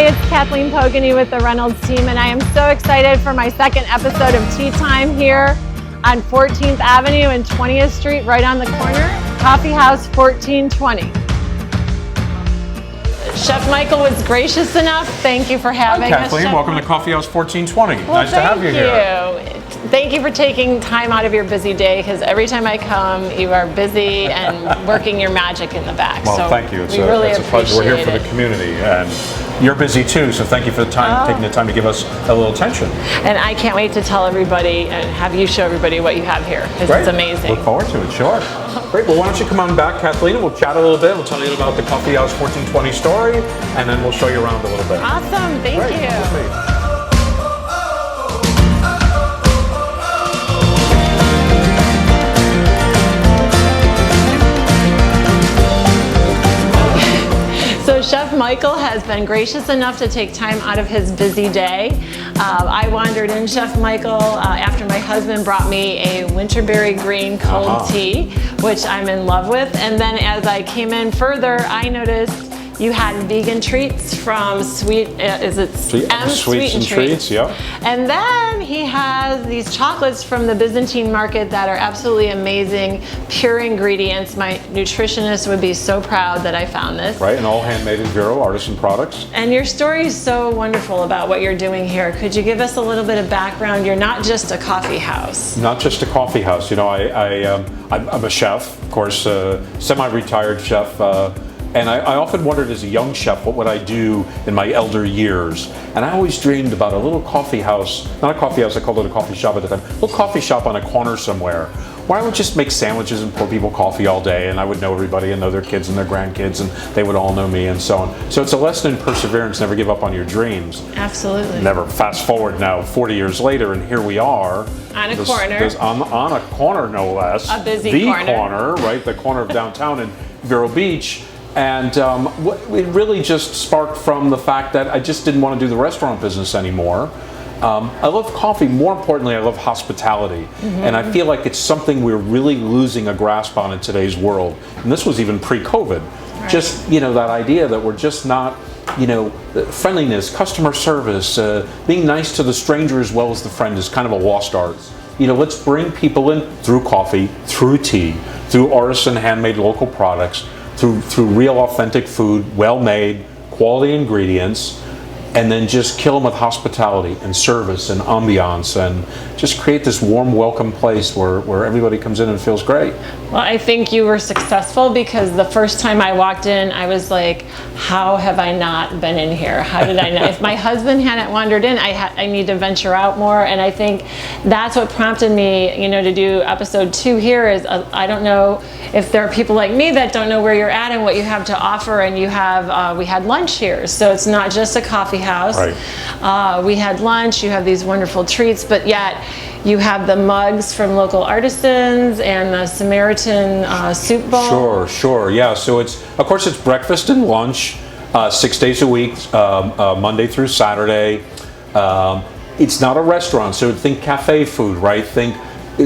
Hi, it's Kathleen Pogany with the Reynolds team, and I am so excited for my second episode of Tea Time here on 14th Avenue and 20th Street, right on the corner, Coffee House 1420. Chef Michael was gracious enough. Thank you for having us. Kathleen, welcome to Coffee House 1420. Well, nice to have you here. Thank you for taking time out of your busy day, because every time I come, you are busy and working your magic in the back. Well, so thank you. It's a pleasure. We're here for the community, and you're busy too, so thank you for the time, taking the time to give us a little attention. And I can't wait to tell everybody and have you show everybody what you have here, because it's amazing. Look forward to it, sure. Great, well, why don't you come on back, Kathleen, and we'll chat a little bit. We'll tell you about the Coffee House 1420 story, and then we'll show you around a little bit. Awesome, thank you. So Chef Michael has been gracious enough to take time out of his busy day. I wandered in, Chef Michael, after my husband brought me a winterberry green cold tea, which I'm in love with. And then as I came in further, I noticed you had vegan treats from Sweet and Treats, yeah. And then he has these chocolates from the Byzantine market that are absolutely amazing, pure ingredients. My nutritionist would be so proud that I found this. Right, and all handmade in Vero artisan products. And your story is so wonderful about what you're doing here. Could you give us a little bit of background? You're not just a coffee house. Not just a coffee house. You know, I'm a chef, of course, semi-retired chef. And I often wondered as a young chef, what would I do in my elder years? And I always dreamed about a little coffee house, not a coffee house, I called it a coffee shop at the time, a little coffee shop on a corner somewhere, where I would just make sandwiches and pour people coffee all day, and I would know everybody and know their kids and their grandkids, and they would all know me and so on. So it's a lesson in perseverance, never give up on your dreams. Absolutely. Never. Fast forward now 40 years later, and here we are. On a corner. On a corner, no less. A busy corner. The corner, right? The corner of downtown in Vero Beach. And it really just sparked from the fact that I just didn't want to do the restaurant business anymore. I love coffee. More importantly, I love hospitality. And I feel like it's something we're really losing a grasp on in today's world. And this was even pre-COVID. Right. Just, you know, that idea that we're just not, you know, friendliness, customer service, being nice to the stranger as well as the friend is kind of a lost art. You know, let's bring people in through coffee, through tea, through artisan handmade local products, through real authentic food, well-made, quality ingredients, and then just kill them with hospitality and service and ambiance, and just create this warm, welcome place where everybody comes in and feels great. Well, I think you were successful, because the first time I walked in, I was like, how have I not been in here? How did I not? If my husband hadn't wandered in, I need to venture out more. And I think that's what prompted me, you know, to do episode 2 here is, I don't know if there are people like me that don't know where you're at and what you have to offer. And you have, we had lunch here. So it's not just a coffee house. Right. We had lunch, you have these wonderful treats, but yet you have the mugs from local artisans and the Samaritan soup bowl. Sure, yeah. So of course it's breakfast and lunch, 6 days a week, Monday through Saturday. It's not a restaurant, so think cafe food, right? Think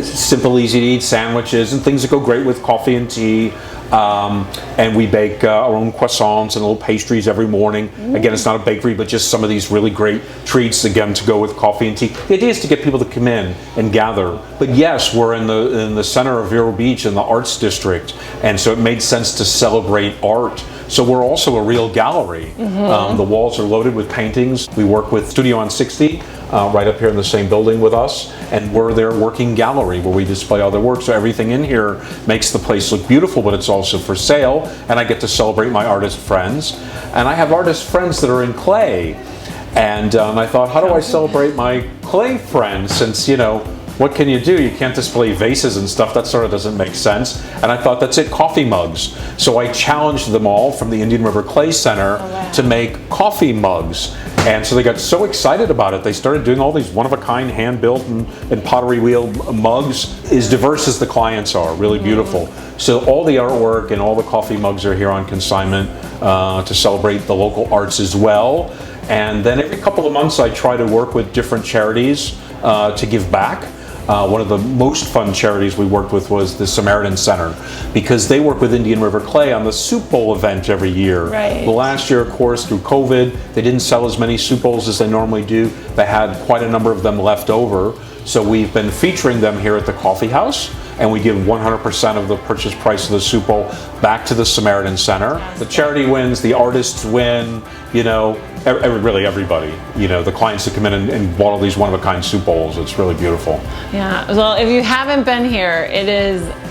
simple, easy to eat sandwiches and things that go great with coffee and tea. And we bake our own croissants and little pastries every morning. Again, it's not a bakery, but just some of these really great treats, again, to go with coffee and tea. The idea is to get people to come in and gather. But yes, we're in the center of Vero Beach in the arts district, and so it made sense to celebrate art. So we're also a real gallery. The walls are loaded with paintings. We work with Studio on 60, right up here in the same building with us, and we're their working gallery where we display all their work. So everything in here makes the place look beautiful, but it's also for sale, and I get to celebrate my artist friends. And I have artist friends that are in clay, and I thought, how do I celebrate my clay friends, since, you know, what can you do? You can't display vases and stuff. That sort of doesn't make sense. And I thought, that's it, coffee mugs. So I challenged them all from the Indian River Clay Center to make coffee mugs. And so they got so excited about it, they started doing all these one-of-a-kind, hand-built and pottery wheel mugs, as diverse as the clients are, really beautiful. So all the artwork and all the coffee mugs are here on consignment to celebrate the local arts as well. And then every couple of months I try to work with different charities to give back. one of the most fun charities we worked with was the Samaritan Center, because they work with Indian River Clay on the soup bowl event every year. Right. The last year, of course, through COVID, they didn't sell as many soup bowls as they normally do. They had quite a number of them left over. So we've been featuring them here at the coffee house, and we give 100% of the purchase price of the soup bowl back to the Samaritan Center. The charity wins, the artists win, you know, really everybody. You know, the clients that come in and bought all these one-of-a-kind soup bowls. It's really beautiful. Yeah, well, if you haven't been here,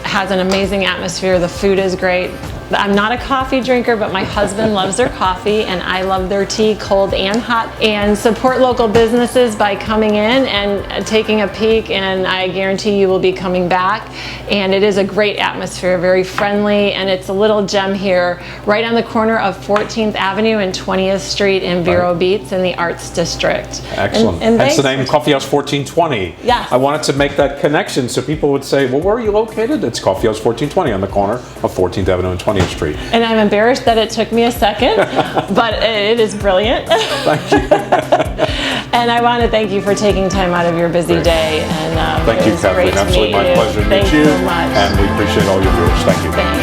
has an amazing atmosphere. The food is great. I'm not a coffee drinker, but my husband loves their coffee, and I love their tea, cold and hot. And support local businesses by coming in and taking a peek, and I guarantee you will be coming back. And it is a great atmosphere, very friendly, and it's a little gem here, right on the corner of 14th Avenue and 20th Street in Vero Beach in the Arts District. Excellent. And Hence the name Coffee House 1420. Yes. I wanted to make that connection so people would say, well, where are you located? It's Coffee House 1420 on the corner of 14th Avenue and 20th Street. And I'm embarrassed that it took me a second, but it is brilliant. Thank you. And I want to thank you for taking time out of your busy day. And Thank you, Kathleen. Absolutely my pleasure to meet you. Thank you so much. And we appreciate all your viewers. Thank you.